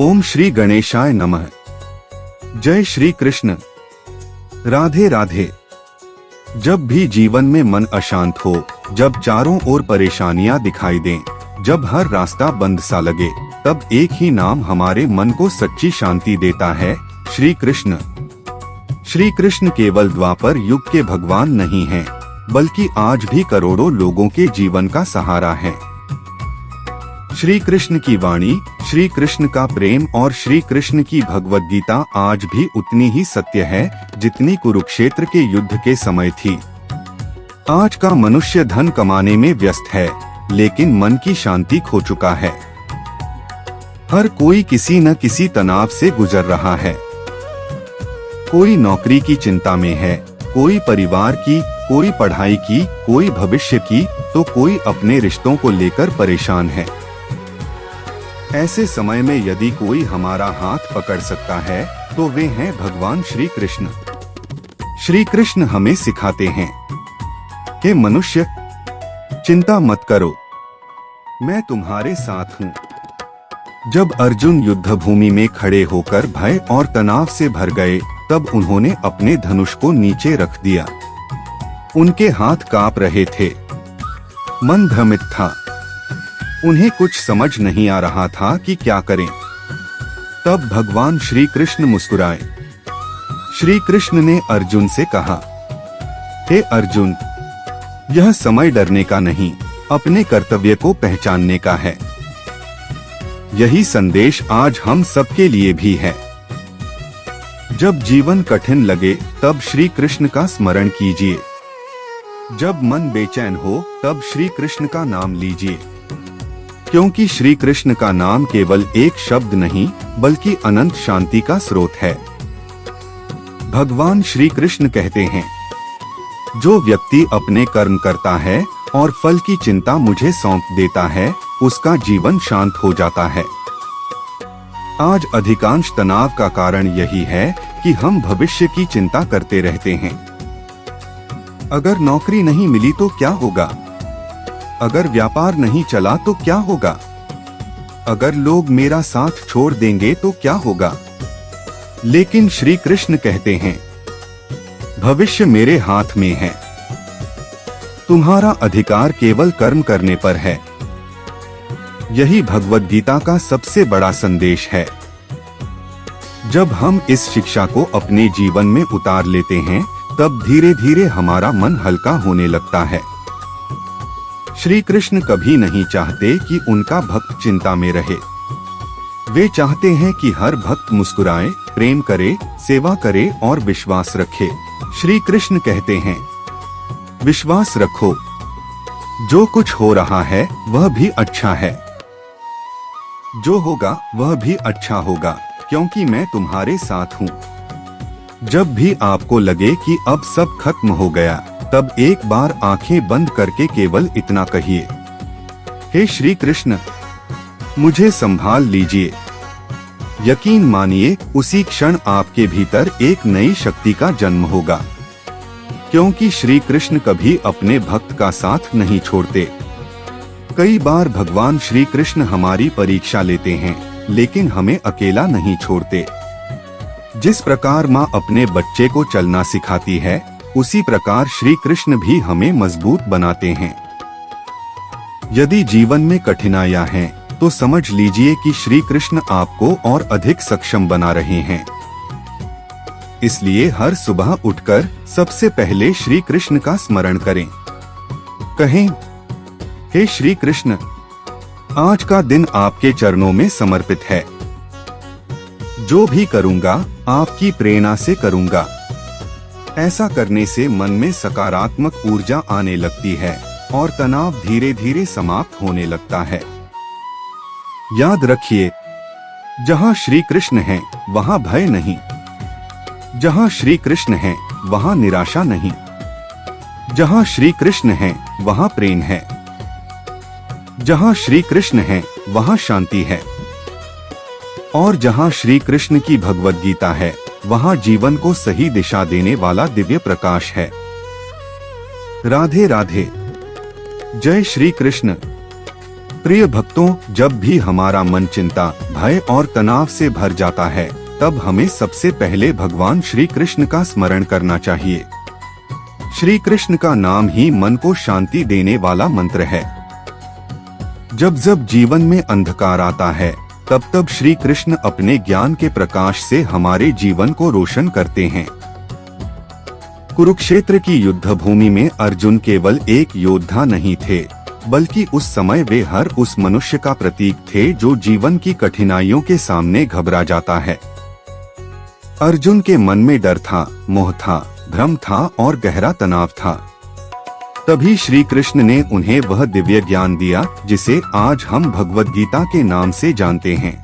ओम श्री गणेशाय नमः। जय श्री कृष्ण। राधे राधे। जब भी जीवन में मन अशांत हो, जब चारों ओर परेशानियां दिखाई दें, जब हर रास्ता बंद सा लगे, तब एक ही नाम हमारे मन को सच्ची शांति देता है, श्री कृष्ण। श्री कृष्ण केवल द्वापर युग के भगवान नहीं हैं, बल्कि आज भी करोड़ों लोगों के जीवन का सहारा है। श्री कृष्ण की वाणी, श्री कृष्ण का प्रेम और श्री कृष्ण की भगवद गीता आज भी उतनी ही सत्य है जितनी कुरुक्षेत्र के युद्ध के समय थी। आज का मनुष्य धन कमाने में व्यस्त है, लेकिन मन की शांति खो चुका है। हर कोई किसी न किसी तनाव से गुजर रहा है। कोई नौकरी की चिंता में है, कोई परिवार की, कोई पढ़ाई की, कोई भविष्य की, तो कोई अपने रिश्तों को लेकर परेशान है। ऐसे समय में यदि कोई हमारा हाथ पकड़ सकता है तो वे हैं भगवान श्री कृष्ण। श्री कृष्ण हमें सिखाते हैं, हे मनुष्य, चिंता मत करो, मैं तुम्हारे साथ हूँ। जब अर्जुन युद्ध भूमि में खड़े होकर भय और तनाव से भर गए, तब उन्होंने अपने धनुष को नीचे रख दिया। उनके हाथ कांप रहे थे, मन भ्रमित था, उन्हें कुछ समझ नहीं आ रहा था कि क्या करें। तब भगवान श्री कृष्ण मुस्कुराए। श्री कृष्ण ने अर्जुन से कहा, हे अर्जुन, यह समय डरने का नहीं, अपने कर्तव्य को पहचानने का है। यही संदेश आज हम सबके लिए भी है। जब जीवन कठिन लगे, तब श्री कृष्ण का स्मरण कीजिए। जब मन बेचैन हो, तब श्री कृष्ण का नाम लीजिए, क्योंकि श्री कृष्ण का नाम केवल एक शब्द नहीं, बल्कि अनंत शांति का स्रोत है। भगवान श्री कृष्ण कहते हैं, जो व्यक्ति अपने कर्म करता है और फल की चिंता मुझे सौंप देता है, उसका जीवन शांत हो जाता है। आज अधिकांश तनाव का कारण यही है कि हम भविष्य की चिंता करते रहते हैं। अगर नौकरी नहीं मिली तो क्या होगा? अगर व्यापार नहीं चला तो क्या होगा? अगर लोग मेरा साथ छोड़ देंगे तो क्या होगा? लेकिन श्री कृष्ण कहते हैं, भविष्य मेरे हाथ में है। तुम्हारा अधिकार केवल कर्म करने पर है। यही भगवद गीता का सबसे बड़ा संदेश है। जब हम इस शिक्षा को अपने जीवन में उतार लेते हैं, तब धीरे धीरे हमारा मन हल्का होने लगता है। श्री कृष्ण कभी नहीं चाहते कि उनका भक्त चिंता में रहे। वे चाहते हैं कि हर भक्त मुस्कुराए, प्रेम करे, सेवा करे और विश्वास रखे। श्री कृष्ण कहते हैं, विश्वास रखो, जो कुछ हो रहा है वह भी अच्छा है। जो होगा वह भी अच्छा होगा, क्योंकि मैं तुम्हारे साथ हूँ। जब भी आपको लगे कि अब सब खत्म हो गया, तब एक बार आंखें बंद करके केवल इतना कहिए, हे श्री कृष्ण, मुझे संभाल लीजिए। यकीन मानिए, उसी क्षण आपके भीतर एक नई शक्ति का जन्म होगा, क्योंकि श्री कृष्ण कभी अपने भक्त का साथ नहीं छोड़ते। कई बार भगवान श्री कृष्ण हमारी परीक्षा लेते हैं, लेकिन हमें अकेला नहीं छोड़ते। जिस प्रकार माँ अपने बच्चे को चलना सिखाती है, उसी प्रकार श्री कृष्ण भी हमें मजबूत बनाते हैं। यदि जीवन में कठिनाइयां हैं, तो समझ लीजिए कि श्री कृष्ण आपको और अधिक सक्षम बना रहे हैं। इसलिए हर सुबह उठकर सबसे पहले श्री कृष्ण का स्मरण करें। कहें, हे श्री कृष्ण, आज का दिन आपके चरणों में समर्पित है। जो भी करूंगा आपकी प्रेरणा से करूंगा। ऐसा करने से मन में सकारात्मक ऊर्जा आने लगती है और तनाव धीरे धीरे समाप्त होने लगता है। याद रखिए, जहाँ श्री कृष्ण है वहाँ भय नहीं, जहाँ श्री कृष्ण है वहाँ निराशा नहीं, जहाँ श्री कृष्ण है वहाँ प्रेम है, जहाँ श्री कृष्ण है वहाँ शांति है, और जहाँ श्री कृष्ण की भगवद गीता है, वहाँ जीवन को सही दिशा देने वाला दिव्य प्रकाश है। राधे राधे। जय श्री कृष्ण। प्रिय भक्तों, जब भी हमारा मन चिंता, भय और तनाव से भर जाता है, तब हमें सबसे पहले भगवान श्री कृष्ण का स्मरण करना चाहिए। श्री कृष्ण का नाम ही मन को शांति देने वाला मंत्र है। जब जब जीवन में अंधकार आता है, तब तब श्री कृष्ण अपने ज्ञान के प्रकाश से हमारे जीवन को रोशन करते हैं। कुरुक्षेत्र की युद्ध भूमि में अर्जुन केवल एक योद्धा नहीं थे, बल्कि उस समय वे हर उस मनुष्य का प्रतीक थे जो जीवन की कठिनाइयों के सामने घबरा जाता है। अर्जुन के मन में डर था, मोह था, भ्रम था और गहरा तनाव था। तभी श्री कृष्ण ने उन्हें वह दिव्य ज्ञान दिया जिसे आज हम भगवद गीता के नाम से जानते हैं।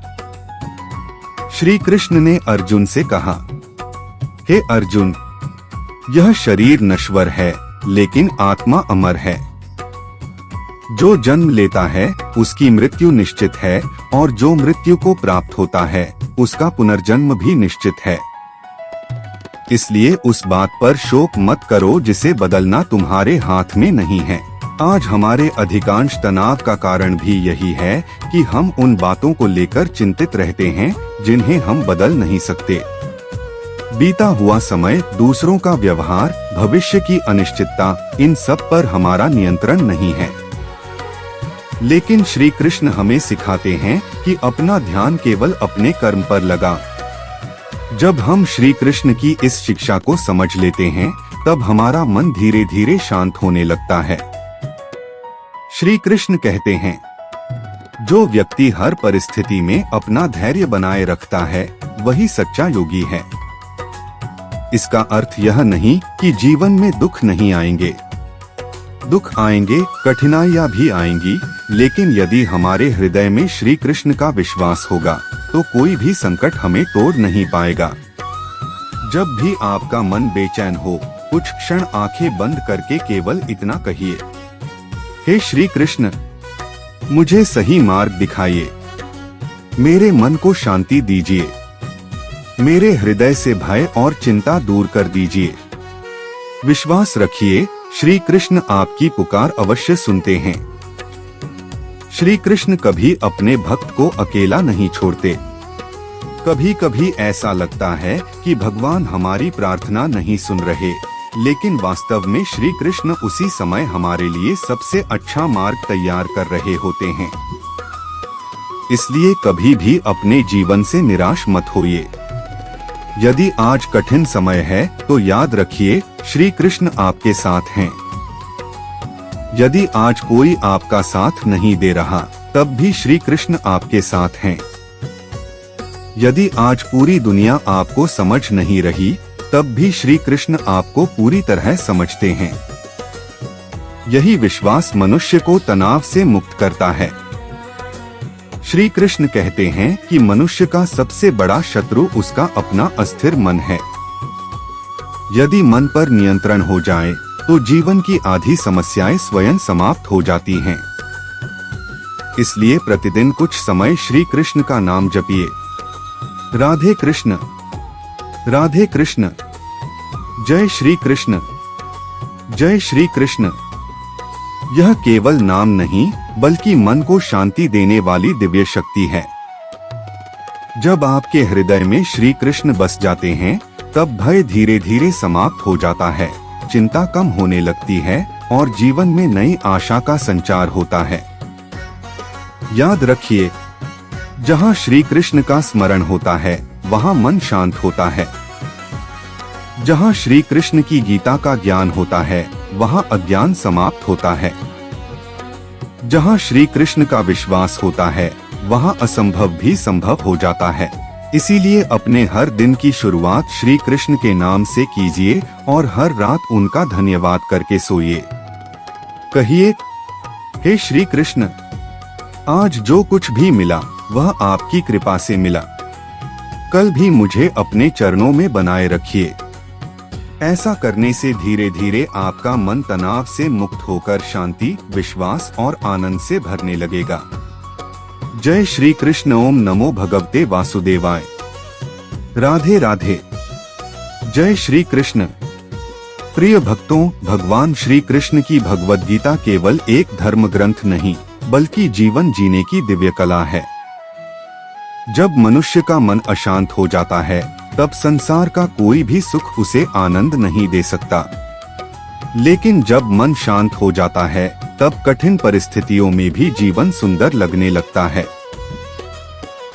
श्री कृष्ण ने अर्जुन से कहा, हे अर्जुन, यह शरीर नश्वर है, लेकिन आत्मा अमर है। जो जन्म लेता है उसकी मृत्यु निश्चित है, और जो मृत्यु को प्राप्त होता है उसका पुनर्जन्म भी निश्चित है। इसलिए उस बात पर शोक मत करो जिसे बदलना तुम्हारे हाथ में नहीं है। आज हमारे अधिकांश तनाव का कारण भी यही है कि हम उन बातों को लेकर चिंतित रहते हैं जिन्हें हम बदल नहीं सकते। बीता हुआ समय, दूसरों का व्यवहार, भविष्य की अनिश्चितता, इन सब पर हमारा नियंत्रण नहीं है। लेकिन श्री कृष्ण हमें सिखाते हैं कि अपना ध्यान केवल अपने कर्म पर लगा। जब हम श्री कृष्ण की इस शिक्षा को समझ लेते हैं, तब हमारा मन धीरे धीरे शांत होने लगता है। श्री कृष्ण कहते हैं, जो व्यक्ति हर परिस्थिति में अपना धैर्य बनाए रखता है, वही सच्चा योगी है। इसका अर्थ यह नहीं कि जीवन में दुख नहीं आएंगे। दुख आएंगे, कठिनाइयां भी आएंगी, लेकिन यदि हमारे हृदय में श्री कृष्ण का विश्वास होगा तो कोई भी संकट हमें तोड़ नहीं पाएगा। जब भी आपका मन बेचैन हो, कुछ क्षण आंखें बंद करके केवल इतना कहिए, हे श्री कृष्ण, मुझे सही मार्ग दिखाइए, मेरे मन को शांति दीजिए, मेरे हृदय से भय और चिंता दूर कर दीजिए। विश्वास रखिए, श्री कृष्ण आपकी पुकार अवश्य सुनते हैं। श्री कृष्ण कभी अपने भक्त को अकेला नहीं छोड़ते। कभी कभी ऐसा लगता है कि भगवान हमारी प्रार्थना नहीं सुन रहे, लेकिन वास्तव में श्री कृष्ण उसी समय हमारे लिए सबसे अच्छा मार्ग तैयार कर रहे होते हैं। इसलिए कभी भी अपने जीवन से निराश मत होइए। यदि आज कठिन समय है तो याद रखिए, श्री कृष्ण आपके साथ हैं। यदि आज कोई आपका साथ नहीं दे रहा, तब भी श्री कृष्ण आपके साथ हैं। यदि आज पूरी दुनिया आपको समझ नहीं रही, तब भी श्री कृष्ण आपको पूरी तरह समझते हैं। यही विश्वास मनुष्य को तनाव से मुक्त करता है। श्री कृष्ण कहते हैं कि मनुष्य का सबसे बड़ा शत्रु उसका अपना अस्थिर मन है। यदि मन पर नियंत्रण हो जाए तो जीवन की आधी समस्याएं स्वयं समाप्त हो जाती हैं। इसलिए प्रतिदिन कुछ समय श्री कृष्ण का नाम जपिए। राधे कृष्ण, राधे कृष्ण, जय श्री कृष्ण, जय श्री कृष्ण। यह केवल नाम नहीं, बल्कि मन को शांति देने वाली दिव्य शक्ति है। जब आपके हृदय में श्री कृष्ण बस जाते हैं, तब भय धीरे धीरे समाप्त हो जाता है, चिंता कम होने लगती है और जीवन में नई आशा का संचार होता है। याद रखिए, जहाँ श्री कृष्ण का स्मरण होता है, वहाँ मन शांत होता है। जहाँ श्री कृष्ण की गीता का ज्ञान होता है, वहाँ अज्ञान समाप्त होता है। जहाँ श्री कृष्ण का विश्वास होता है, वहाँ असंभव भी संभव हो जाता है। इसीलिए अपने हर दिन की शुरुआत श्री कृष्ण के नाम से कीजिए और हर रात उनका धन्यवाद करके सोइए। कहिए, हे श्री कृष्ण, आज जो कुछ भी मिला वह आपकी कृपा से मिला। कल भी मुझे अपने चरणों में बनाए रखिए। ऐसा करने से धीरे धीरे आपका मन तनाव से मुक्त होकर शांति, विश्वास और आनंद से भरने लगेगा। जय श्री कृष्ण। ओम नमो भगवते वासुदेवाय। राधे राधे। जय श्री कृष्ण। प्रिय भक्तों, भगवान श्री कृष्ण की भगवद गीता केवल एक धर्म ग्रंथ नहीं, बल्कि जीवन जीने की दिव्य कला है। जब मनुष्य का मन अशांत हो जाता है, तब संसार का कोई भी सुख उसे आनंद नहीं दे सकता। लेकिन जब मन शांत हो जाता है, तब कठिन परिस्थितियों में भी जीवन सुंदर लगने लगता है।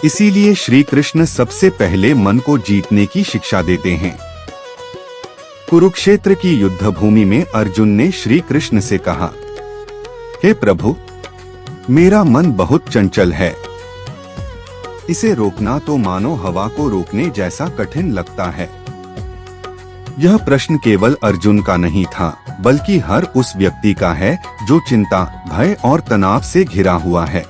इसीलिए श्री कृष्ण सबसे पहले मन को जीतने की शिक्षा देते हैं। कुरुक्षेत्र की युद्ध भूमि में अर्जुन ने श्री कृष्ण से कहा, हे प्रभु, मेरा मन बहुत चंचल है। इसे रोकना तो मानो हवा को रोकने जैसा कठिन लगता है। यह प्रश्न केवल अर्जुन का नहीं था, बल्कि हर उस व्यक्ति का है जो चिंता, भय और तनाव से घिरा हुआ है।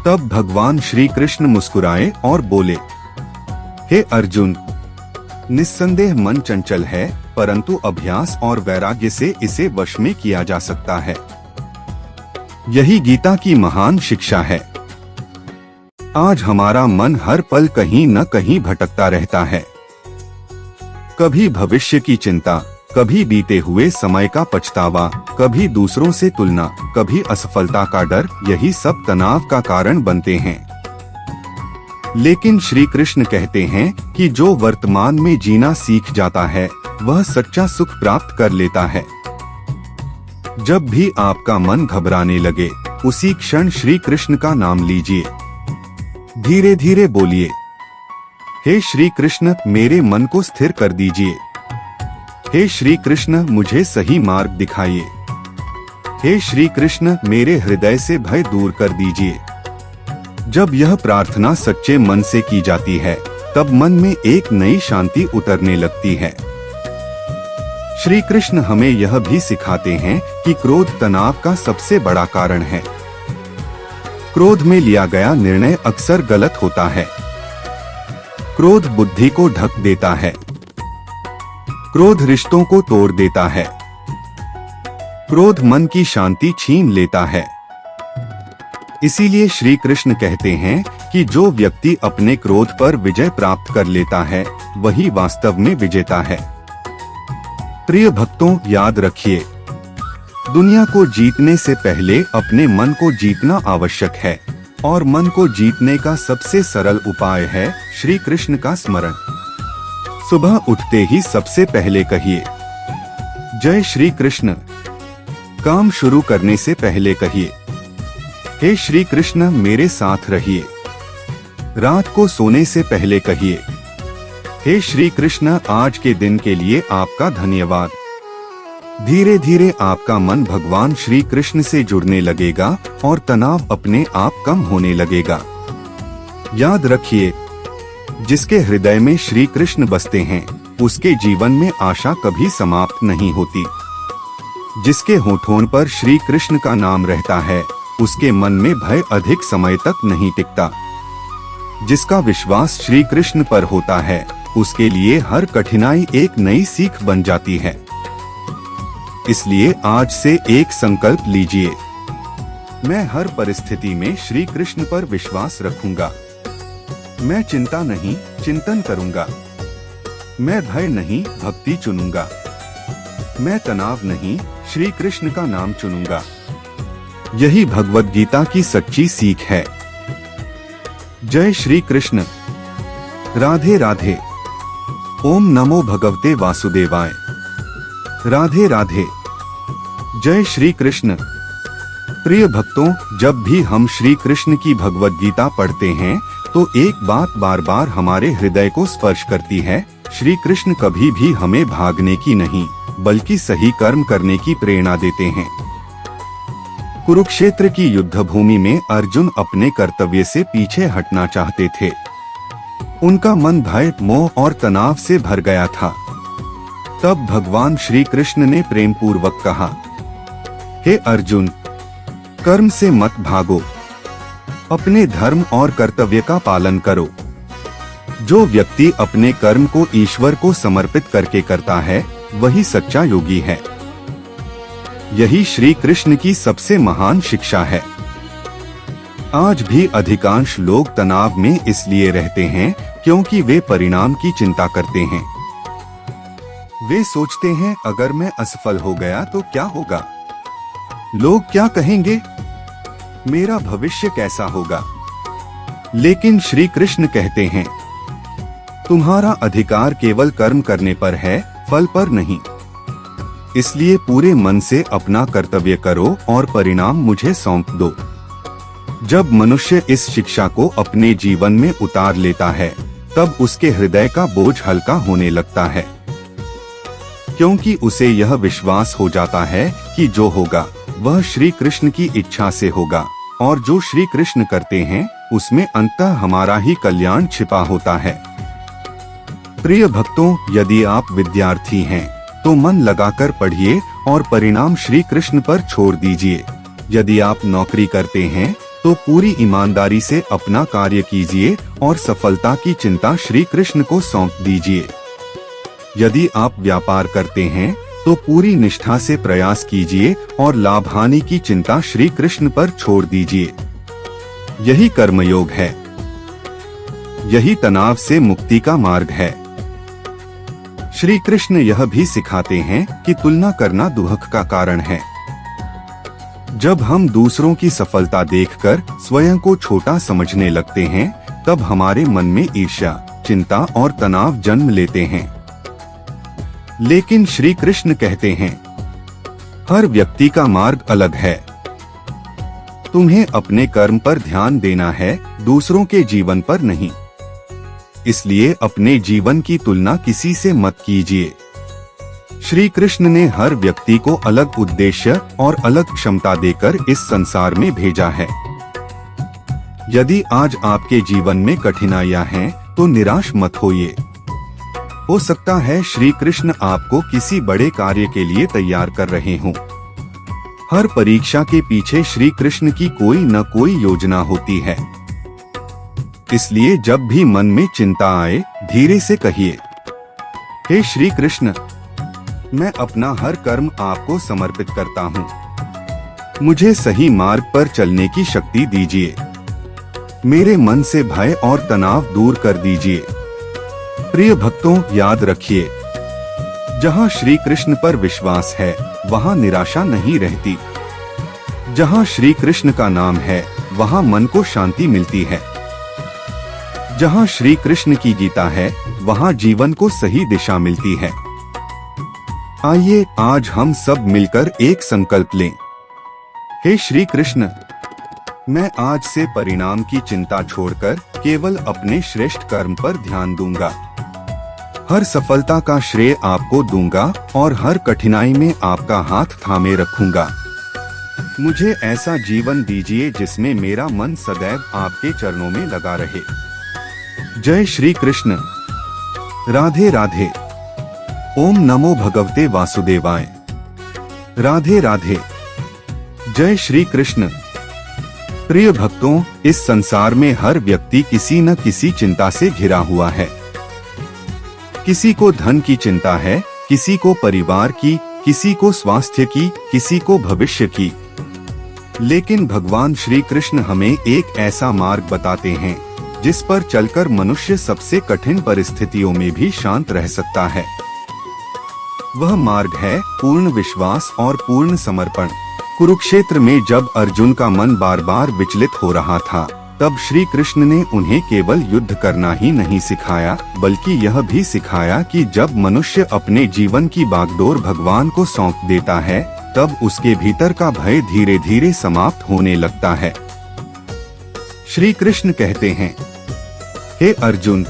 तब भगवान श्री कृष्ण मुस्कुराए और बोले, हे अर्जुन, निस्संदेह मन चंचल है, परंतु अभ्यास और वैराग्य से इसे वश में किया जा सकता है। यही गीता की महान शिक्षा है। आज हमारा मन हर पल कहीं न कहीं भटकता रहता है। कभी भविष्य की चिंता, कभी बीते हुए समय का पछतावा, कभी दूसरों से तुलना, कभी असफलता का डर, यही सब तनाव का कारण बनते हैं। लेकिन श्री कृष्ण कहते हैं कि जो वर्तमान में जीना सीख जाता है, वह सच्चा सुख प्राप्त कर लेता है। जब भी आपका मन घबराने लगे, उसी क्षण श्री कृष्ण का नाम लीजिए। धीरे धीरे बोलिए, हे श्री कृष्ण, मेरे मन को स्थिर कर दीजिए। हे श्री कृष्ण, मुझे सही मार्ग दिखाइए। हे श्री कृष्ण, मेरे हृदय से भय दूर कर दीजिए। जब यह प्रार्थना सच्चे मन से की जाती है, तब मन में एक नई शांति उतरने लगती है। श्री कृष्ण हमें यह भी सिखाते हैं कि क्रोध तनाव का सबसे बड़ा कारण है। क्रोध में लिया गया निर्णय अक्सर गलत होता है। क्रोध बुद्धि को ढक देता है। क्रोध रिश्तों को तोड़ देता है। क्रोध मन की शांति छीन लेता है। इसीलिए श्री कृष्ण कहते हैं कि जो व्यक्ति अपने क्रोध पर विजय प्राप्त कर लेता है, वही वास्तव में विजेता है। प्रिय भक्तों, याद रखिए, दुनिया को जीतने से पहले अपने मन को जीतना आवश्यक है, और मन को जीतने का सबसे सरल उपाय है श्री कृष्ण का स्मरण। सुबह उठते ही सबसे पहले कहिए, जय श्री कृष्ण। काम शुरू करने से पहले कहिए, हे श्री कृष्ण, मेरे साथ रहिए। रात को सोने से पहले कहिए, हे श्री कृष्ण, आज के दिन के लिए आपका धन्यवाद। धीरे धीरे आपका मन भगवान श्री कृष्ण से जुड़ने लगेगा और तनाव अपने आप कम होने लगेगा। याद रखिए, जिसके हृदय में श्री कृष्ण बसते हैं, उसके जीवन में आशा कभी समाप्त नहीं होती। जिसके होठों पर श्री कृष्ण का नाम रहता है, उसके मन में भय अधिक समय तक नहीं टिकता। जिसका विश्वास श्री कृष्ण पर होता है, उसके लिए हर कठिनाई एक नई सीख बन जाती है। इसलिए आज से एक संकल्प लीजिए, मैं हर परिस्थिति में श्री कृष्ण पर विश्वास रखूंगा। मैं चिंता नहीं, चिंतन करूंगा। मैं भय नहीं, भक्ति चुनूंगा। मैं तनाव नहीं, श्री कृष्ण का नाम चुनूंगा। यही भगवद गीता की सच्ची सीख है। जय श्री कृष्ण। राधे राधे। ओम नमो भगवते वासुदेवाय। राधे राधे। जय श्री कृष्ण। प्रिय भक्तों, जब भी हम श्री कृष्ण की भगवद गीता पढ़ते हैं, तो एक बात बार बार हमारे हृदय को स्पर्श करती है। श्री कृष्ण कभी भी हमें भागने की नहीं, बल्कि सही कर्म करने की प्रेरणा देते हैं। कुरुक्षेत्र की युद्ध भूमि में अर्जुन अपने कर्तव्य से पीछे हटना चाहते थे। उनका मन भय, मोह और तनाव से भर गया था। तब भगवान श्री कृष्ण ने प्रेम पूर्वक कहा, हे अर्जुन, कर्म से मत भागो, अपने धर्म और कर्तव्य का पालन करो। जो व्यक्ति अपने कर्म को ईश्वर को समर्पित करके करता है, वही सच्चा योगी है। यही श्री कृष्ण की सबसे महान शिक्षा है। आज भी अधिकांश लोग तनाव में इसलिए रहते हैं क्योंकि वे परिणाम की चिंता करते हैं। वे सोचते हैं, अगर मैं असफल हो गया तो क्या होगा? लोग क्या कहेंगे? मेरा भविष्य कैसा होगा। लेकिन श्री कृष्ण कहते हैं, तुम्हारा अधिकार केवल कर्म करने पर है, फल पर नहीं। इसलिए पूरे मन से अपना कर्तव्य करो और परिणाम मुझे सौंप दो। जब मनुष्य इस शिक्षा को अपने जीवन में उतार लेता है, तब उसके हृदय का बोझ हल्का होने लगता है, क्योंकि उसे यह विश्वास हो जाता है कि जो होगा वह श्री कृष्ण की इच्छा से होगा, और जो श्री कृष्ण करते हैं उसमें अंततः हमारा ही कल्याण छिपा होता है। प्रिय भक्तों, यदि आप विद्यार्थी हैं तो मन लगाकर पढ़िए और परिणाम श्री कृष्ण पर छोड़ दीजिए। यदि आप नौकरी करते हैं तो पूरी ईमानदारी से अपना कार्य कीजिए और सफलता की चिंता श्री कृष्ण को सौंप दीजिए। यदि आप व्यापार करते हैं तो पूरी निष्ठा से प्रयास कीजिए और लाभ हानि की चिंता श्री कृष्ण पर छोड़ दीजिए। यही कर्मयोग है, यही तनाव से मुक्ति का मार्ग है। श्री कृष्ण यह भी सिखाते हैं कि तुलना करना दुख का कारण है। जब हम दूसरों की सफलता देखकर स्वयं को छोटा समझने लगते हैं, तब हमारे मन में ईर्ष्या, चिंता और तनाव जन्म लेते हैं। लेकिन श्री कृष्ण कहते हैं, हर व्यक्ति का मार्ग अलग है। तुम्हें अपने कर्म पर ध्यान देना है, दूसरों के जीवन पर नहीं। इसलिए अपने जीवन की तुलना किसी से मत कीजिए। श्री कृष्ण ने हर व्यक्ति को अलग उद्देश्य और अलग क्षमता देकर इस संसार में भेजा है। यदि आज आपके जीवन में कठिनाइयां हैं तो निराश मत होइए। हो सकता है श्री कृष्ण आपको किसी बड़े कार्य के लिए तैयार कर रहे हों। हर परीक्षा के पीछे श्री कृष्ण की कोई न कोई योजना होती है। इसलिए जब भी मन में चिंता आए, धीरे से कहिए, हे श्री कृष्ण, मैं अपना हर कर्म आपको समर्पित करता हूँ। मुझे सही मार्ग पर चलने की शक्ति दीजिए। मेरे मन से भय और तनाव दूर कर दीजिए। प्रिय भक्तों, याद रखिए, जहाँ श्री कृष्ण पर विश्वास है वहाँ निराशा नहीं रहती। जहाँ श्री कृष्ण का नाम है वहाँ मन को शांति मिलती है। जहाँ श्री कृष्ण की गीता है वहाँ जीवन को सही दिशा मिलती है। आइए आज हम सब मिलकर एक संकल्प लें। हे श्री कृष्ण, मैं आज से परिणाम की चिंता छोड़कर केवल अपने श्रेष्ठ कर्म पर ध्यान दूंगा। हर सफलता का श्रेय आपको दूंगा और हर कठिनाई में आपका हाथ थामे रखूंगा। मुझे ऐसा जीवन दीजिए जिसमें मेरा मन सदैव आपके चरणों में लगा रहे। जय श्री कृष्ण। राधे राधे। ओम नमो भगवते वासुदेवाय। राधे राधे। जय श्री कृष्ण। प्रिय भक्तों, इस संसार में हर व्यक्ति किसी न किसी चिंता से घिरा हुआ है। किसी को धन की चिंता है, किसी को परिवार की, किसी को स्वास्थ्य की, किसी को भविष्य की। लेकिन भगवान श्री कृष्ण हमें एक ऐसा मार्ग बताते हैं जिस पर चलकर मनुष्य सबसे कठिन परिस्थितियों में भी शांत रह सकता है। वह मार्ग है पूर्ण विश्वास और पूर्ण समर्पण। कुरुक्षेत्र में जब अर्जुन का मन बार बार विचलित हो रहा था, तब श्री कृष्ण ने उन्हें केवल युद्ध करना ही नहीं सिखाया, बल्कि यह भी सिखाया कि जब मनुष्य अपने जीवन की बागडोर भगवान को सौंप देता है, तब उसके भीतर का भय धीरे धीरे समाप्त होने लगता है। श्री कृष्ण कहते हैं, हे अर्जुन,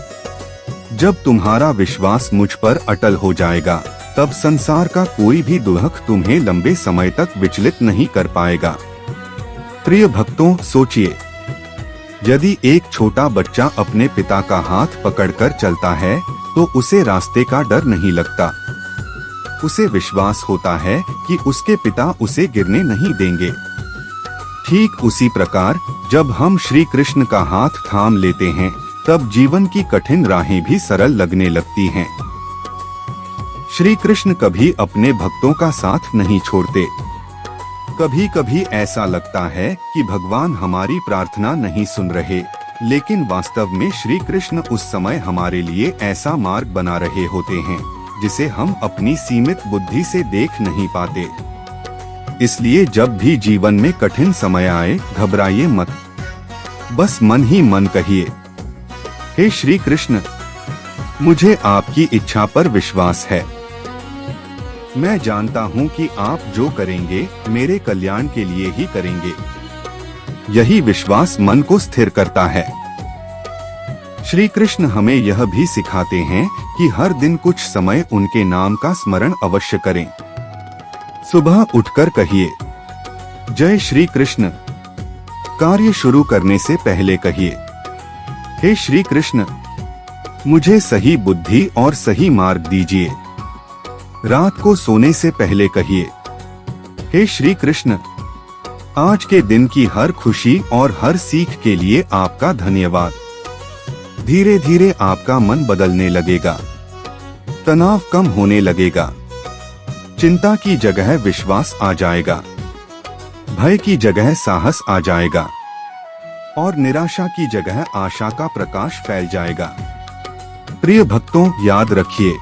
जब तुम्हारा विश्वास मुझ पर अटल हो जाएगा, तब संसार का कोई भी दुख तुम्हें लंबे समय तक विचलित नहीं कर पाएगा। प्रिय भक्तों, सोचिए, यदि एक छोटा बच्चा अपने पिता का हाथ पकड़कर चलता है तो उसे रास्ते का डर नहीं लगता। उसे विश्वास होता है कि उसके पिता उसे गिरने नहीं देंगे। ठीक उसी प्रकार जब हम श्री कृष्ण का हाथ थाम लेते हैं, तब जीवन की कठिन राहें भी सरल लगने लगती हैं। श्री कृष्ण कभी अपने भक्तों का साथ नहीं छोड़ते। कभी कभी ऐसा लगता है कि भगवान हमारी प्रार्थना नहीं सुन रहे, लेकिन वास्तव में श्री कृष्ण उस समय हमारे लिए ऐसा मार्ग बना रहे होते हैं जिसे हम अपनी सीमित बुद्धि से देख नहीं पाते। इसलिए जब भी जीवन में कठिन समय आए, घबराइए मत, बस मन ही मन कहिए, हे श्री कृष्ण, मुझे आपकी इच्छा पर विश्वास है। मैं जानता हूँ कि आप जो करेंगे मेरे कल्याण के लिए ही करेंगे। यही विश्वास मन को स्थिर करता है। श्री कृष्ण हमें यह भी सिखाते हैं कि हर दिन कुछ समय उनके नाम का स्मरण अवश्य करें। सुबह उठकर कहिए, जय श्री कृष्ण। कार्य शुरू करने से पहले कहिए, हे श्री कृष्ण, मुझे सही बुद्धि और सही मार्ग दीजिए। रात को सोने से पहले कहिए, हे श्री कृष्ण, आज के दिन की हर खुशी और हर सीख के लिए आपका धन्यवाद। धीरे धीरे आपका मन बदलने लगेगा, तनाव कम होने लगेगा, चिंता की जगह विश्वास आ जाएगा, भय की जगह साहस आ जाएगा और निराशा की जगह आशा का प्रकाश फैल जाएगा। प्रिय भक्तों, याद रखिए,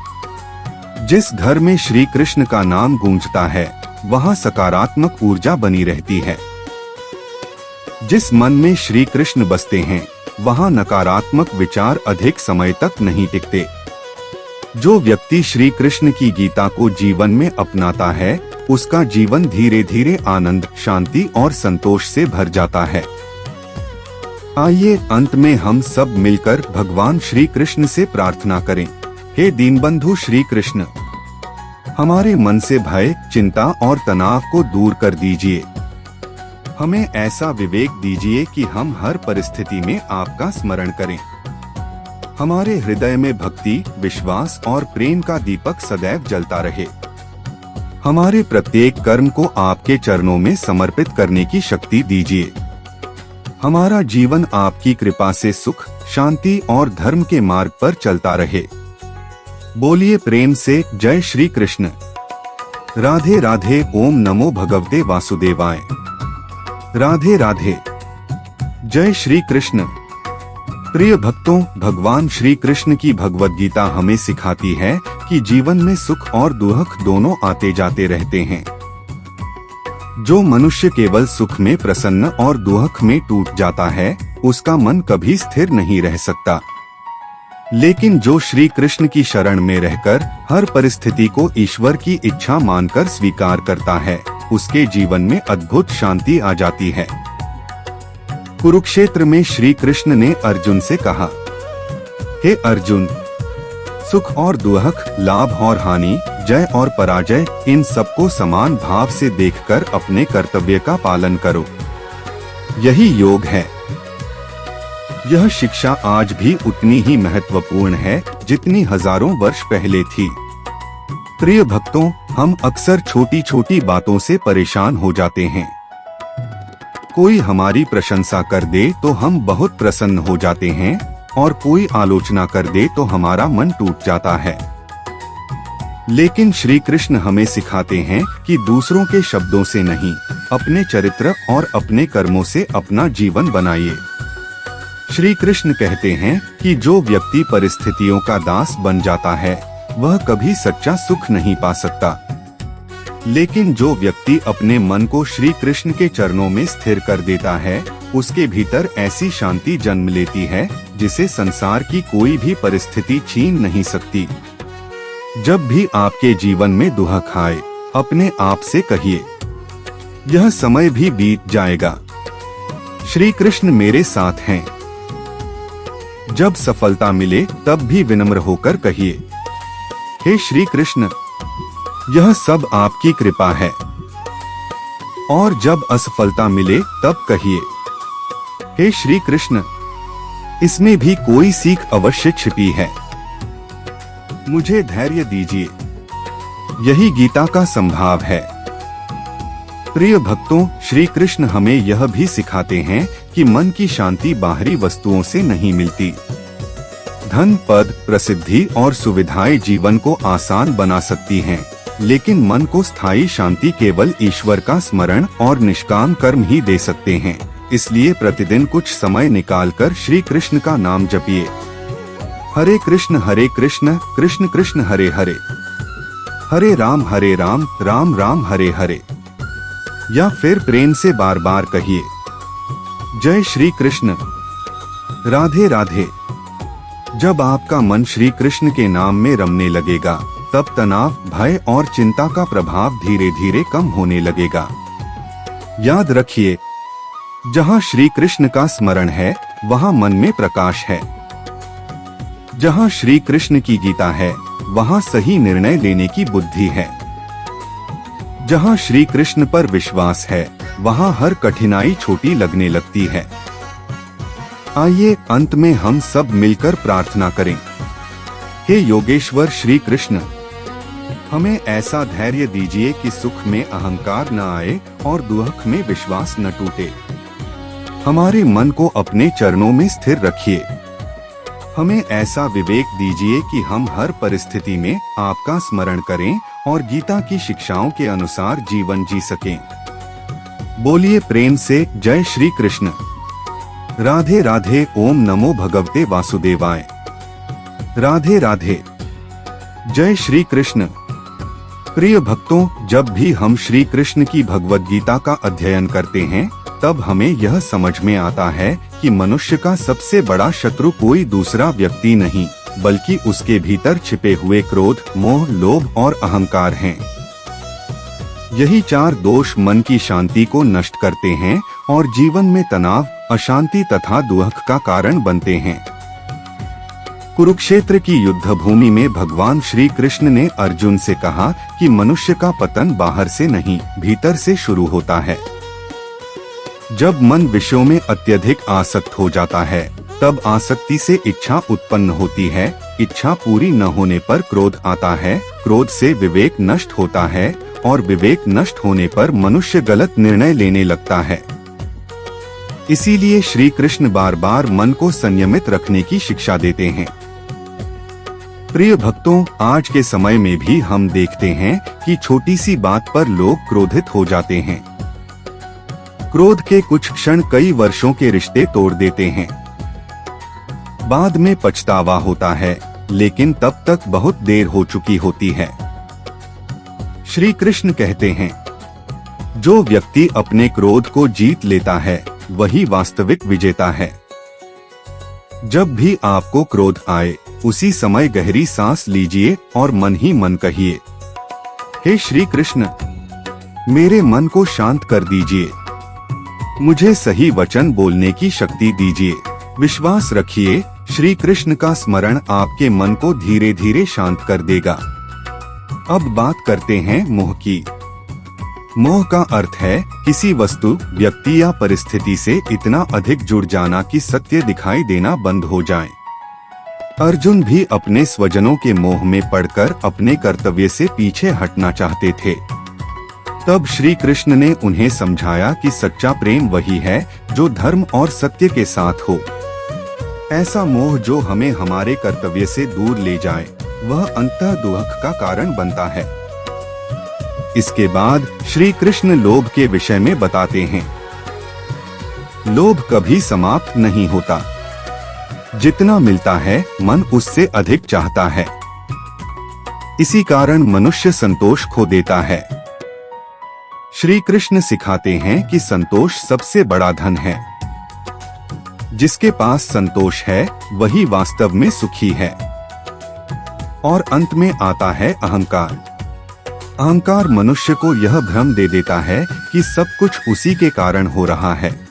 जिस घर में श्री कृष्ण का नाम गूंजता है वहां सकारात्मक ऊर्जा बनी रहती है। जिस मन में श्री कृष्ण बसते हैं वहां नकारात्मक विचार अधिक समय तक नहीं टिकते। जो व्यक्ति श्री कृष्ण की गीता को जीवन में अपनाता है उसका जीवन धीरे धीरे आनंद, शांति और संतोष से भर जाता है। आइए अंत में हम सब मिलकर भगवान श्री कृष्ण से प्रार्थना करें। हे दीनबंधु श्री कृष्ण, हमारे मन से भय, चिंता और तनाव को दूर कर दीजिए। हमें ऐसा विवेक दीजिए कि हम हर परिस्थिति में आपका स्मरण करें। हमारे हृदय में भक्ति, विश्वास और प्रेम का दीपक सदैव जलता रहे। हमारे प्रत्येक कर्म को आपके चरणों में समर्पित करने की शक्ति दीजिए। हमारा जीवन आपकी कृपा से सुख, शांति और धर्म के मार्ग पर चलता रहे। बोलिए प्रेम से जय श्री कृष्ण। राधे राधे। ओम नमो भगवते वासुदेवाय। राधे राधे। जय श्री कृष्ण। प्रिय भक्तों, भगवान श्री कृष्ण की भगवद गीता हमें सिखाती है कि जीवन में सुख और दुख दोनों आते जाते रहते हैं। जो मनुष्य केवल सुख में प्रसन्न और दुख में टूट जाता है उसका मन कभी स्थिर नहीं रह सकता। लेकिन जो श्री कृष्ण की शरण में रहकर हर परिस्थिति को ईश्वर की इच्छा मानकर स्वीकार करता है उसके जीवन में अद्भुत शांति आ जाती है। कुरुक्षेत्र में श्री कृष्ण ने अर्जुन से कहा, हे अर्जुन, सुख और दुख, लाभ और हानि, जय और पराजय, इन सबको समान भाव से देखकर अपने कर्तव्य का पालन करो। यही योग है। यह शिक्षा आज भी उतनी ही महत्वपूर्ण है जितनी हजारों वर्ष पहले थी। प्रिय भक्तों, हम अक्सर छोटी छोटी बातों से परेशान हो जाते हैं। कोई हमारी प्रशंसा कर दे तो हम बहुत प्रसन्न हो जाते हैं और कोई आलोचना कर दे तो हमारा मन टूट जाता है। लेकिन श्री कृष्ण हमें सिखाते हैं कि दूसरों के शब्दों से नहीं, अपने चरित्र और अपने कर्मों से अपना जीवन बनाइए। श्री कृष्ण कहते हैं कि जो व्यक्ति परिस्थितियों का दास बन जाता है वह कभी सच्चा सुख नहीं पा सकता। लेकिन जो व्यक्ति अपने मन को श्री कृष्ण के चरणों में स्थिर कर देता है उसके भीतर ऐसी शांति जन्म लेती है जिसे संसार की कोई भी परिस्थिति छीन नहीं सकती। जब भी आपके जीवन में दुख आए अपने आप से कहिए, यह समय भी बीत जाएगा, श्री कृष्ण मेरे साथ हैं। जब सफलता मिले तब भी विनम्र होकर कहिए, हे श्री कृष्ण, यह सब आपकी कृपा है। और जब असफलता मिले तब कहिए, हे श्री कृष्ण, इसमें भी कोई सीख अवश्य छिपी है, मुझे धैर्य दीजिए। यही गीता का संभाव है। प्रिय भक्तों, श्री कृष्ण हमें यह भी सिखाते हैं कि मन की शांति बाहरी वस्तुओं से नहीं मिलती। धन, पद, प्रसिद्धि और सुविधाएं जीवन को आसान बना सकती हैं, लेकिन मन को स्थायी शांति केवल ईश्वर का स्मरण और निष्काम कर्म ही दे सकते हैं। इसलिए प्रतिदिन कुछ समय निकालकर श्री कृष्ण का नाम जपिए। हरे कृष्ण कृष्ण कृष्ण हरे हरे, हरे राम राम राम हरे हरे। या फिर प्रेम से बार बार कहिए, जय श्री कृष्ण, राधे राधे। जब आपका मन श्री कृष्ण के नाम में रमने लगेगा, तब तनाव, भय और चिंता का प्रभाव धीरे धीरे कम होने लगेगा। याद रखिए, जहाँ श्री कृष्ण का स्मरण है, वहाँ मन में प्रकाश है। जहाँ श्री कृष्ण की गीता है, वहाँ सही निर्णय लेने की बुद्धि है। जहाँ श्री कृष्ण पर विश्वास है, वहाँ हर कठिनाई छोटी लगने लगती है। आइए अंत में हम सब मिलकर प्रार्थना करें। हे योगेश्वर श्री कृष्ण, हमें ऐसा धैर्य दीजिए कि सुख में अहंकार न आए और दुख में विश्वास न टूटे। हमारे मन को अपने चरणों में स्थिर रखिए। हमें ऐसा विवेक दीजिए कि हम हर परिस्थिति में आपका स्मरण करें और गीता की शिक्षाओं के अनुसार जीवन जी सकें। बोलिए प्रेम से जय श्री कृष्ण, राधे राधे। ओम नमो भगवते वासुदेवाय। राधे राधे। जय श्री कृष्ण। प्रिय भक्तों, जब भी हम श्री कृष्ण की भगवद गीता का अध्ययन करते हैं, तब हमें यह समझ में आता है कि मनुष्य का सबसे बड़ा शत्रु कोई दूसरा व्यक्ति नहीं, बल्कि उसके भीतर छिपे हुए क्रोध, मोह, लोभ और अहंकार हैं। यही चार दोष मन की शांति को नष्ट करते हैं और जीवन में तनाव, अशांति तथा दुख का कारण बनते हैं। कुरुक्षेत्र की युद्ध भूमि में भगवान श्री कृष्ण ने अर्जुन से कहा कि मनुष्य का पतन बाहर से नहीं, भीतर से शुरू होता है। जब मन विषयों में अत्यधिक आसक्त हो जाता है, तब आसक्ति से इच्छा उत्पन्न होती है। इच्छा पूरी न होने पर क्रोध आता है। क्रोध से विवेक नष्ट होता है और विवेक नष्ट होने पर मनुष्य गलत निर्णय लेने लगता है। इसीलिए श्री कृष्ण बार बार मन को संयमित रखने की शिक्षा देते हैं। प्रिय भक्तों, आज के समय में भी हम देखते हैं कि छोटी सी बात पर लोग क्रोधित हो जाते हैं। क्रोध के कुछ क्षण कई वर्षों के रिश्ते तोड़ देते हैं। बाद में पछतावा होता है, लेकिन तब तक बहुत देर हो चुकी होती है। श्री कृष्ण कहते हैं, जो व्यक्ति अपने क्रोध को जीत लेता है, वही वास्तविक विजेता है। जब भी आपको क्रोध आए, उसी समय गहरी सांस लीजिए और मन ही मन कहिए, हे श्री कृष्ण, मेरे मन को शांत कर दीजिए। मुझे सही वचन बोलने की शक्ति दीजिए। विश्वास रखिए, श्री कृष्ण का स्मरण आपके मन को धीरे धीरे शांत कर देगा। अब बात करते हैं मोह की। मोह का अर्थ है किसी वस्तु, व्यक्ति या परिस्थिति से इतना अधिक जुड़ जाना कि सत्य दिखाई देना बंद हो जाए। अर्जुन भी अपने स्वजनों के मोह में पड़कर अपने कर्तव्य से पीछे हटना चाहते थे। तब श्री कृष्ण ने उन्हें समझाया कि सच्चा प्रेम वही है जो धर्म और सत्य के साथ हो। ऐसा मोह जो हमें हमारे कर्तव्य से दूर ले जाए, वह अंततः दुख का कारण बनता है। इसके बाद श्री कृष्ण लोभ के विषय में बताते हैं। लोभ कभी समाप्त नहीं होता। जितना मिलता है, मन उससे अधिक चाहता है। इसी कारण मनुष्य संतोष खो देता है। श्री कृष्ण सिखाते हैं कि संतोष सबसे बड़ा धन है। जिसके पास संतोष है, वही वास्तव में सुखी है। और अंत में आता है अहंकार। अहंकार मनुष्य को यह भ्रम दे देता है कि सब कुछ उसी के कारण हो रहा है।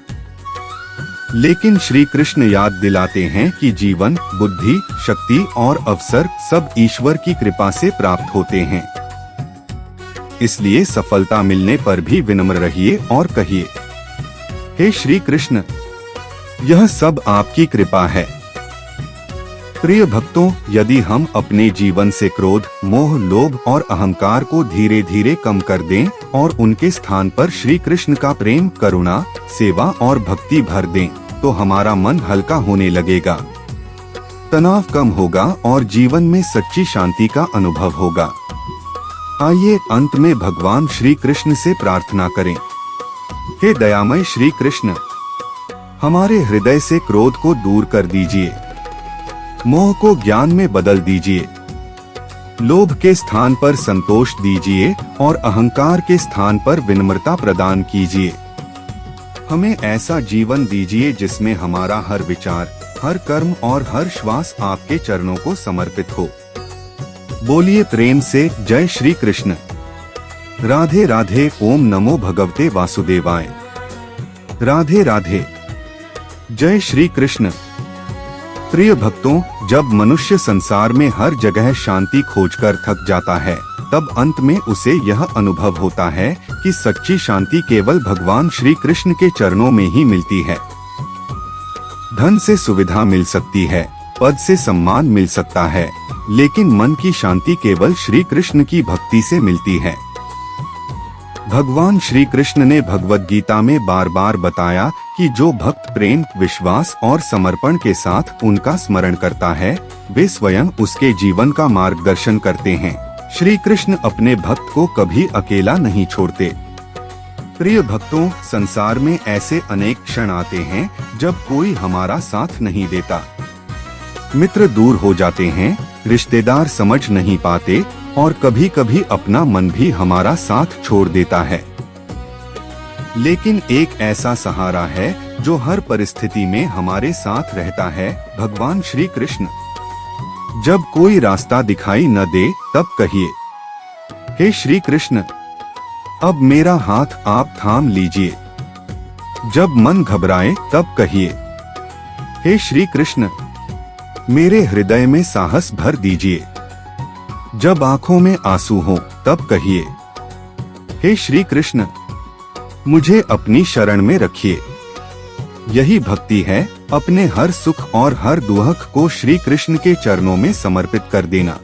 लेकिन श्री कृष्ण याद दिलाते हैं कि जीवन, बुद्धि, शक्ति और अवसर सब ईश्वर की कृपा से प्राप्त होते हैं। इसलिए सफलता मिलने पर भी विनम्र रहिए और कहिए, हे श्री कृष्ण, यह सब आपकी कृपा है। प्रिय भक्तों, यदि हम अपने जीवन से क्रोध, मोह, लोभ और अहंकार को धीरे धीरे कम कर दें और उनके स्थान पर श्री कृष्ण का प्रेम, करुणा, सेवा और भक्ति भर दें, तो हमारा मन हल्का होने लगेगा, तनाव कम होगा और जीवन में सच्ची शांति का अनुभव होगा। आइए अंत में भगवान श्री कृष्ण से प्रार्थना करें। हे दयामय श्री कृष्ण, हमारे हृदय से क्रोध को दूर कर दीजिए, मोह को ज्ञान में बदल दीजिए, लोभ के स्थान पर संतोष दीजिए और अहंकार के स्थान पर विनम्रता प्रदान कीजिए। हमें ऐसा जीवन दीजिए जिसमें हमारा हर विचार, हर कर्म और हर श्वास आपके चरणों को समर्पित हो। बोलिए प्रेम से जय श्री कृष्ण। राधे राधे। ओम नमो भगवते वासुदेवाय। राधे राधे। जय श्री कृष्ण। प्रिय भक्तों, जब मनुष्य संसार में हर जगह शांति खोजकर थक जाता है, तब अंत में उसे यह अनुभव होता है कि सच्ची शांति केवल भगवान श्री कृष्ण के चरणों में ही मिलती है। धन से सुविधा मिल सकती है, पद से सम्मान मिल सकता है, लेकिन मन की शांति केवल श्री कृष्ण की भक्ति से मिलती है। भगवान श्री कृष्ण ने भगवद गीता में बार बार बताया कि जो भक्त प्रेम, विश्वास और समर्पण के साथ उनका स्मरण करता है, वे स्वयं उसके जीवन का मार्गदर्शन करते हैं। श्री कृष्ण अपने भक्त को कभी अकेला नहीं छोड़ते। प्रिय भक्तों, संसार में ऐसे अनेक क्षण आते हैं जब कोई हमारा साथ नहीं देता। मित्र दूर हो जाते हैं, रिश्तेदार समझ नहीं पाते और कभी कभी अपना मन भी हमारा साथ छोड़ देता है। लेकिन एक ऐसा सहारा है जो हर परिस्थिति में हमारे साथ रहता है, भगवान श्री कृष्ण। जब कोई रास्ता दिखाई न दे, तब कहिए, हे श्री कृष्ण, अब मेरा हाथ आप थाम लीजिए। जब मन घबराए, तब कहिए, हे श्री कृष्ण, मेरे हृदय में साहस भर दीजिए। जब आंखों में आंसू हो, तब कहिए, हे श्री कृष्ण, मुझे अपनी शरण में रखिए। यही भक्ति है, अपने हर सुख और हर दुख को श्री कृष्ण के चरणों में समर्पित कर देना।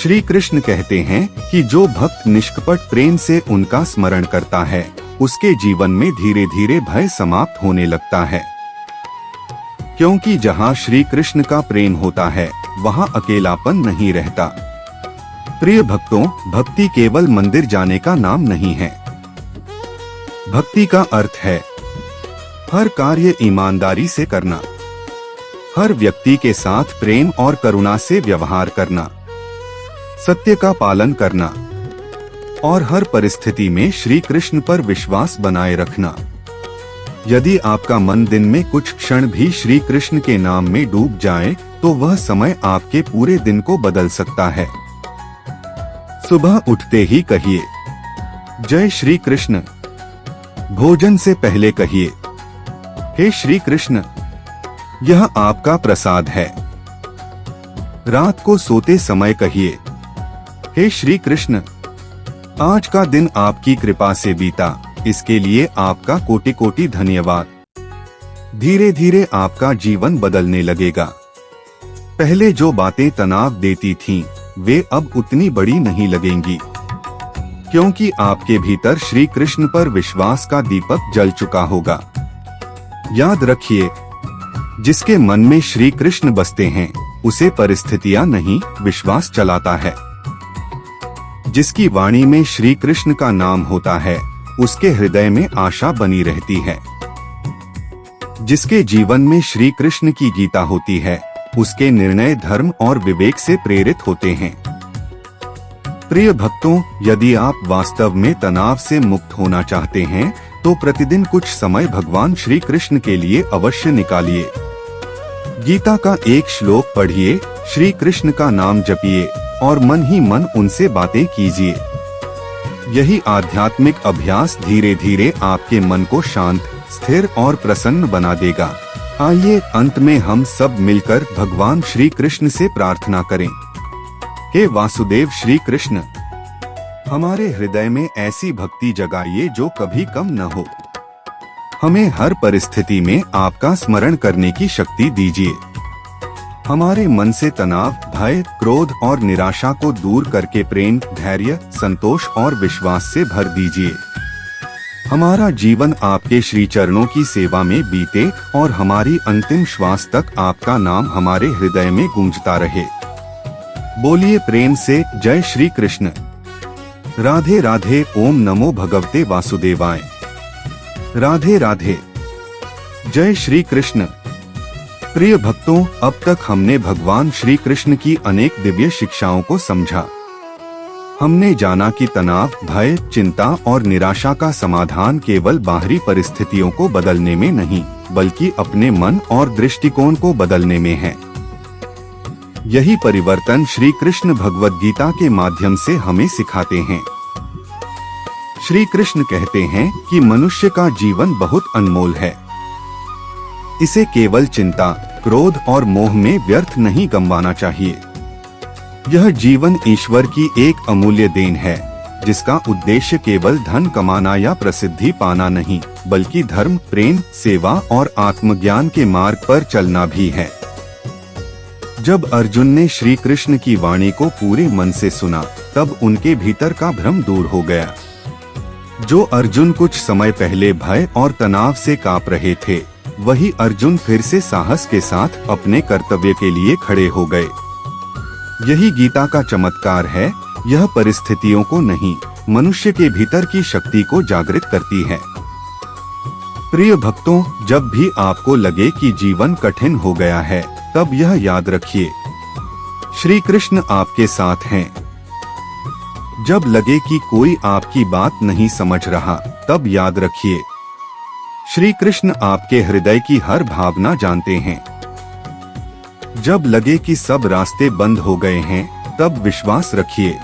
श्री कृष्ण कहते हैं कि जो भक्त निष्कपट प्रेम से उनका स्मरण करता है, उसके जीवन में धीरे धीरे भय समाप्त होने लगता है। क्योंकि जहाँ श्री कृष्ण का प्रेम होता है, वहाँ अकेलापन नहीं रहता। प्रिय भक्तों, भक्ति केवल मंदिर जाने का नाम नहीं है। भक्ति का अर्थ है हर कार्य ईमानदारी से करना, हर व्यक्ति के साथ प्रेम और करुणा से व्यवहार करना, सत्य का पालन करना और हर परिस्थिति में श्री कृष्ण पर विश्वास बनाए रखना। यदि आपका मन दिन में कुछ क्षण भी श्री कृष्ण के नाम में डूब जाए, तो वह समय आपके पूरे दिन को बदल सकता है। सुबह उठते ही कहिए, जय श्री कृष्ण। भोजन से पहले कहिए, हे श्री कृष्ण, यह आपका प्रसाद है। रात को सोते समय कहिए, हे श्री कृष्ण, आज का दिन आपकी कृपा से बीता, इसके लिए आपका कोटि कोटि धन्यवाद। धीरे धीरे आपका जीवन बदलने लगेगा। पहले जो बातें तनाव देती थीं, वे अब उतनी बड़ी नहीं लगेंगी, क्योंकि आपके भीतर श्री कृष्ण पर विश्वास का दीपक जल चुका होगा। याद रखिए, जिसके मन में श्री कृष्ण बसते हैं, उसे परिस्थितियां नहीं, विश्वास चलाता है। जिसकी वाणी में श्री कृष्ण का नाम होता है, उसके हृदय में आशा बनी रहती है। जिसके जीवन में श्री कृष्ण की गीता होती है, उसके निर्णय धर्म और विवेक से प्रेरित होते हैं। प्रिय भक्तों, यदि आप वास्तव में तनाव से मुक्त होना चाहते हैं, तो प्रतिदिन कुछ समय भगवान श्री कृष्ण के लिए अवश्य निकालिए। गीता का एक श्लोक पढ़िए, श्री कृष्ण का नाम जपिए और मन ही मन उनसे बातें कीजिए। यही आध्यात्मिक अभ्यास धीरे धीरे आपके मन को शांत, स्थिर और प्रसन्न बना देगा। आइए अंत में हम सब मिलकर भगवान श्री कृष्ण से प्रार्थना करें। हे वासुदेव श्री कृष्ण, हमारे हृदय में ऐसी भक्ति जगाइए जो कभी कम न हो। हमें हर परिस्थिति में आपका स्मरण करने की शक्ति दीजिए। हमारे मन से तनाव, भय, क्रोध और निराशा को दूर करके प्रेम, धैर्य, संतोष और विश्वास से भर दीजिए। हमारा जीवन आपके श्री चरणों की सेवा में बीते और हमारी अंतिम श्वास तक आपका नाम हमारे हृदय में गूंजता रहे। बोलिए प्रेम से जय श्री कृष्ण। राधे राधे। ओम नमो भगवते वासुदेवाय। राधे राधे। जय श्री कृष्ण। प्रिय भक्तों, अब तक हमने भगवान श्री कृष्ण की अनेक दिव्य शिक्षाओं को समझा। हमने जाना कि तनाव, भय, चिंता और निराशा का समाधान केवल बाहरी परिस्थितियों को बदलने में नहीं, बल्कि अपने मन और दृष्टिकोण को बदलने में है। यही परिवर्तन श्री कृष्ण भगवद गीता के माध्यम से हमें सिखाते हैं। श्री कृष्ण कहते हैं कि मनुष्य का जीवन बहुत अनमोल है। इसे केवल चिंता, क्रोध और मोह में व्यर्थ नहीं गंवाना चाहिए। यह जीवन ईश्वर की एक अमूल्य देन है, जिसका उद्देश्य केवल धन कमाना या प्रसिद्धि पाना नहीं, बल्कि धर्म, प्रेम, सेवा और आत्मज्ञान के मार्ग पर चलना भी है। जब अर्जुन ने श्री कृष्ण की वाणी को पूरे मन से सुना, तब उनके भीतर का भ्रम दूर हो गया। जो अर्जुन कुछ समय पहले भय और तनाव से कांप रहे थे, वही अर्जुन फिर से साहस के साथ अपने कर्तव्य के लिए खड़े हो गए। यही गीता का चमत्कार है। यह परिस्थितियों को नहीं, मनुष्य के भीतर की शक्ति को जागृत करती है। प्रिय भक्तों, जब भी आपको लगे कि जीवन कठिन हो गया है, तब यह याद रखिए, श्री कृष्ण आपके साथ हैं। जब लगे कि कोई आपकी बात नहीं समझ रहा, तब याद रखिए, श्री कृष्ण आपके हृदय की हर भावना जानते हैं। जब लगे कि सब रास्ते बंद हो गए हैं, तब विश्वास रखिए,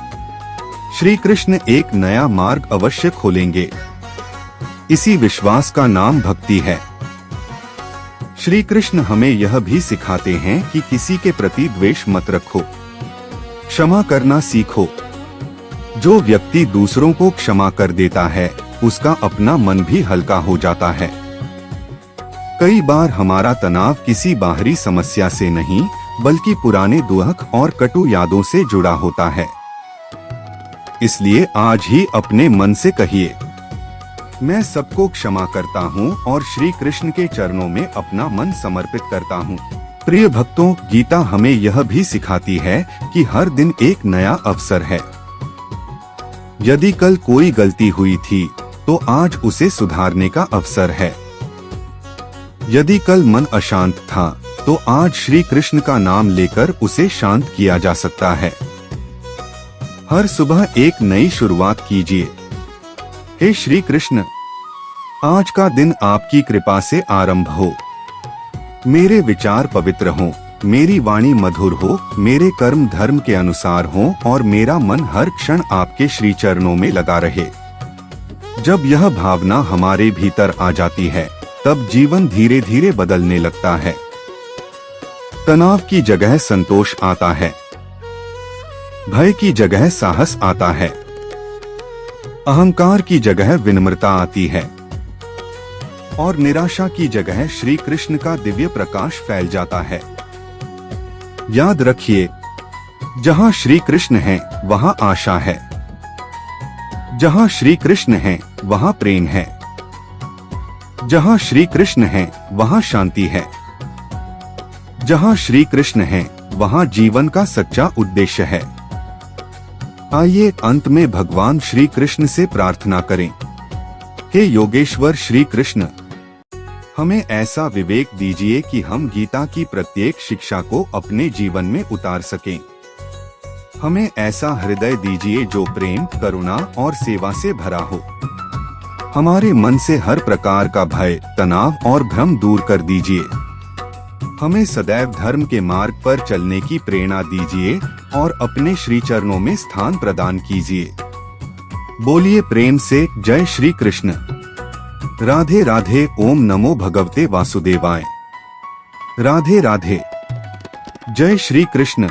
श्री कृष्ण एक नया मार्ग अवश्य खोलेंगे। इसी विश्वास का नाम भक्ति है। श्री कृष्ण हमें यह भी सिखाते हैं कि किसी के प्रति द्वेष मत रखो, क्षमा करना सीखो। जो व्यक्ति दूसरों को क्षमा कर देता है, उसका अपना मन भी हल्का हो जाता है। कई बार हमारा तनाव किसी बाहरी समस्या से नहीं, बल्कि पुराने दुख और कटु यादों से जुड़ा होता है। इसलिए आज ही अपने मन से कहिए, मैं सबको क्षमा करता हूँ और श्री कृष्ण के चरणों में अपना मन समर्पित करता हूँ। प्रिय भक्तों, गीता हमें यह भी सिखाती है कि हर दिन एक नया अवसर है। यदि कल कोई गलती हुई थी, तो आज उसे सुधारने का अवसर है। यदि कल मन अशांत था, तो आज श्री कृष्ण का नाम लेकर उसे शांत किया जा सकता है। हर सुबह एक नई शुरुआत कीजिए। हे श्री कृष्ण, आज का दिन आपकी कृपा से आरंभ हो। मेरे विचार पवित्र हों, मेरी वाणी मधुर हो, मेरे कर्म धर्म के अनुसार हों और मेरा मन हर क्षण आपके श्री चरणों में लगा रहे। जब यह भावना हमारे भीतर आ जाती है, तब जीवन धीरे धीरे बदलने लगता है। तनाव की जगह संतोष आता है, भय की जगह साहस आता है, अहंकार की जगह विनम्रता आती है और निराशा की जगह श्री कृष्ण का दिव्य प्रकाश फैल जाता है। याद रखिए, जहाँ श्री कृष्ण है, वहाँ आशा है। जहाँ श्री कृष्ण है, वहाँ प्रेम है। जहाँ श्री कृष्ण है, वहाँ शांति है। जहाँ श्री कृष्ण है, वहाँ जीवन का सच्चा उद्देश्य है। आइए अंत में भगवान श्री कृष्ण से प्रार्थना करें। हे योगेश्वर श्री कृष्ण, हमें ऐसा विवेक दीजिए कि हम गीता की प्रत्येक शिक्षा को अपने जीवन में उतार सकें। हमें ऐसा हृदय दीजिए जो प्रेम, करुणा और सेवा से भरा हो। हमारे मन से हर प्रकार का भय, तनाव और भ्रम दूर कर दीजिए। हमें सदैव धर्म के मार्ग पर चलने की प्रेरणा दीजिए और अपने श्री चरणों में स्थान प्रदान कीजिए। बोलिए प्रेम से जय श्री कृष्ण। राधे राधे। ओम नमो भगवते वासुदेवाय। राधे राधे। जय श्री कृष्ण।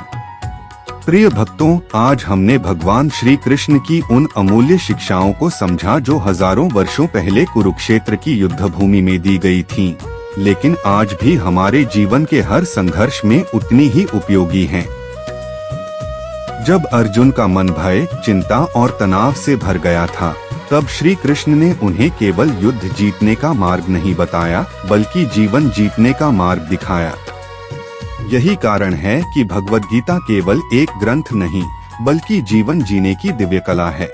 प्रिय भक्तों, आज हमने भगवान श्री कृष्ण की उन अमूल्य शिक्षाओं को समझा जो हजारों वर्षों पहले कुरुक्षेत्र की युद्ध भूमि में दी गई थीं, लेकिन आज भी हमारे जीवन के हर संघर्ष में उतनी ही उपयोगी हैं। जब अर्जुन का मन भय, चिंता और तनाव से भर गया था, तब श्री कृष्ण ने उन्हें केवल युद्ध जीतने का मार्ग नहीं बताया, बल्कि जीवन जीतने का मार्ग दिखाया। यही कारण है कि भगवद गीता केवल एक ग्रंथ नहीं, बल्कि जीवन जीने की दिव्य कला है।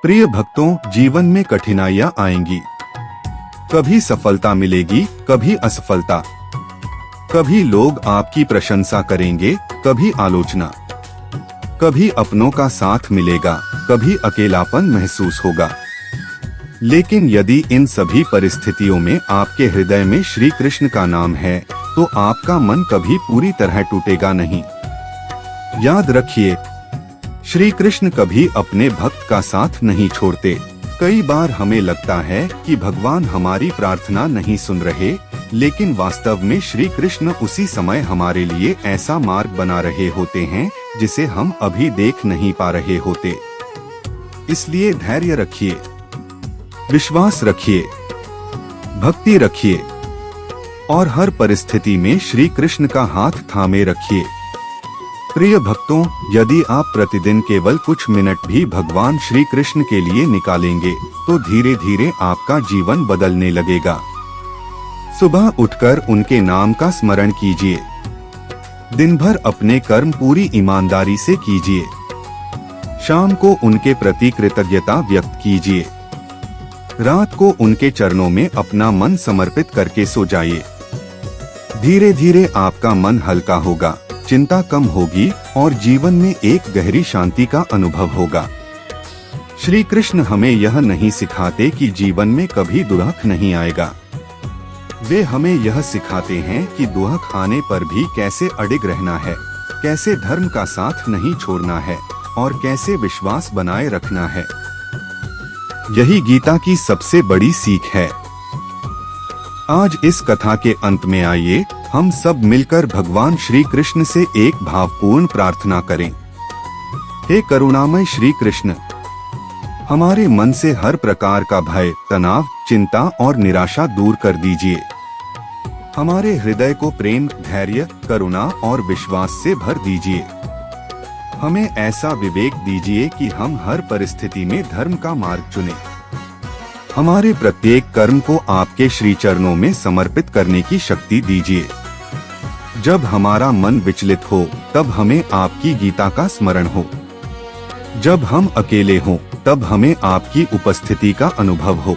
प्रिय भक्तों, जीवन में कठिनाइयां आएंगी, कभी सफलता मिलेगी, कभी असफलता, कभी लोग आपकी प्रशंसा करेंगे, कभी आलोचना, कभी अपनों का साथ मिलेगा, कभी अकेलापन महसूस होगा। लेकिन यदि इन सभी परिस्थितियों में आपके हृदय में श्री कृष्ण का नाम है, तो आपका मन कभी पूरी तरह टूटेगा नहीं। याद रखिए, श्री कृष्ण कभी अपने भक्त का साथ नहीं छोड़ते। कई बार हमें लगता है कि भगवान हमारी प्रार्थना नहीं सुन रहे, लेकिन वास्तव में श्री कृष्ण उसी समय हमारे लिए ऐसा मार्ग बना रहे होते हैं जिसे हम अभी देख नहीं पा रहे होते। इसलिए धैर्य रखिए, विश्वास रखिए, भक्ति रखिए और हर परिस्थिति में श्री कृष्ण का हाथ थामे रखिए। प्रिय भक्तों, यदि आप प्रतिदिन केवल कुछ मिनट भी भगवान श्री कृष्ण के लिए निकालेंगे, तो धीरे धीरे आपका जीवन बदलने लगेगा। सुबह उठकर उनके नाम का स्मरण कीजिए। दिन भर अपने कर्म पूरी ईमानदारी से कीजिए। शाम को उनके प्रति कृतज्ञता व्यक्त कीजिए। रात को उनके चरणों में अपना मन समर्पित करके सो जाइए। धीरे धीरे आपका मन हल्का होगा, चिंता कम होगी और जीवन में एक गहरी शांति का अनुभव होगा। श्री कृष्ण हमें यह नहीं सिखाते कि जीवन में कभी दुख नहीं आएगा। वे हमें यह सिखाते हैं कि दुख आने पर भी कैसे अडिग रहना है, कैसे धर्म का साथ नहीं छोड़ना है और कैसे विश्वास बनाए रखना है। यही गीता की सबसे बड़ी सीख है। आज इस कथा के अंत में आइए हम सब मिलकर भगवान श्री कृष्ण से एक भावपूर्ण प्रार्थना करें। हे करुणामय श्री कृष्ण, हमारे मन से हर प्रकार का भय, तनाव, चिंता और निराशा दूर कर दीजिए। हमारे हृदय को प्रेम, धैर्य, करुणा और विश्वास से भर दीजिए। हमें ऐसा विवेक दीजिए कि हम हर परिस्थिति में धर्म का मार्ग चुनें। हमारे प्रत्येक कर्म को आपके श्री चरणों में समर्पित करने की शक्ति दीजिए। जब हमारा मन विचलित हो, तब हमें आपकी गीता का स्मरण हो। जब हम अकेले हों, तब हमें आपकी उपस्थिति का अनुभव हो।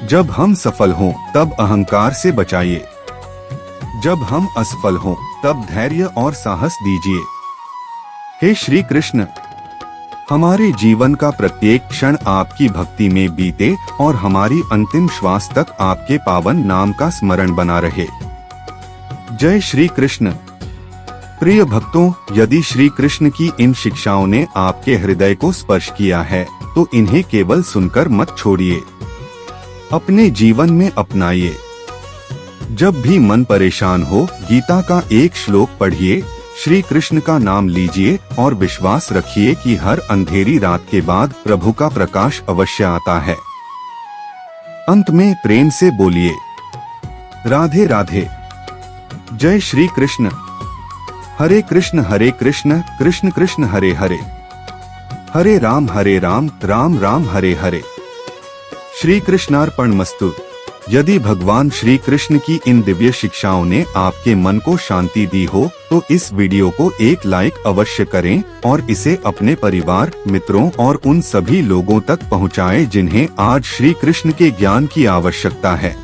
जब हम सफल हों, तब अहंकार से बचाइए। जब हम असफल हों, तब धैर्य और साहस दीजिए। हे श्री कृष्ण, हमारे जीवन का प्रत्येक क्षण आपकी भक्ति में बीते और हमारी अंतिम श्वास तक आपके पावन नाम का स्मरण बना रहे। जय श्री कृष्ण। प्रिय भक्तों, यदि श्री कृष्ण की इन शिक्षाओं ने आपके हृदय को स्पर्श किया है, तो इन्हें केवल सुनकर मत छोड़िए, अपने जीवन में अपनाइए। जब भी मन परेशान हो, गीता का एक श्लोक पढ़िए, श्री कृष्ण का नाम लीजिए और विश्वास रखिए कि हर अंधेरी रात के बाद प्रभु का प्रकाश अवश्य आता है। अंत में प्रेम से बोलिए, राधे राधे। जय श्री कृष्ण। हरे कृष्ण कृष्ण कृष्ण हरे हरे, हरे राम राम राम हरे हरे। श्री कृष्णार्पणमस्तु। यदि भगवान श्री कृष्ण की इन दिव्य शिक्षाओं ने आपके मन को शांति दी हो, तो इस वीडियो को एक लाइक अवश्य करें और इसे अपने परिवार, मित्रों और उन सभी लोगों तक पहुंचाएं जिन्हें आज श्री कृष्ण के ज्ञान की आवश्यकता है।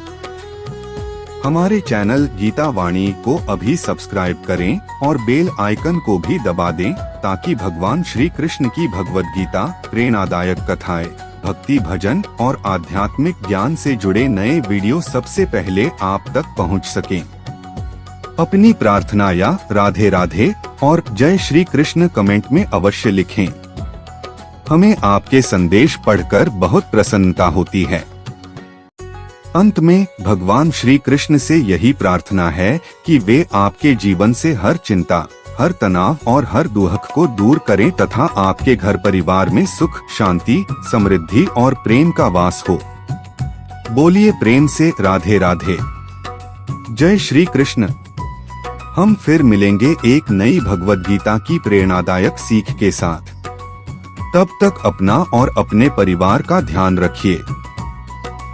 हमारे चैनल गीता वाणी को अभी सब्सक्राइब करें और बेल आइकन को भी दबा दें, ताकि भगवान श्री कृष्ण की भगवद गीता, प्रेरणादायक कथाएं, भक्ति, भजन और आध्यात्मिक ज्ञान से जुड़े नए वीडियो सबसे पहले आप तक पहुंच सकें। अपनी प्रार्थना या राधे राधे और जय श्री कृष्ण कमेंट में अवश्य लिखें। हमें आपके संदेश पढ़कर बहुत प्रसन्नता होती है। अंत में भगवान श्री कृष्ण से यही प्रार्थना है कि वे आपके जीवन से हर चिंता, हर तनाव और हर दुख को दूर करें तथा आपके घर परिवार में सुख, शांति, समृद्धि और प्रेम का वास हो। बोलिए प्रेम से राधे राधे। जय श्री कृष्ण। हम फिर मिलेंगे एक नई भगवद गीता की प्रेरणादायक सीख के साथ। तब तक अपना और अपने परिवार का ध्यान रखिए।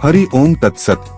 हरि ओम तत्सत।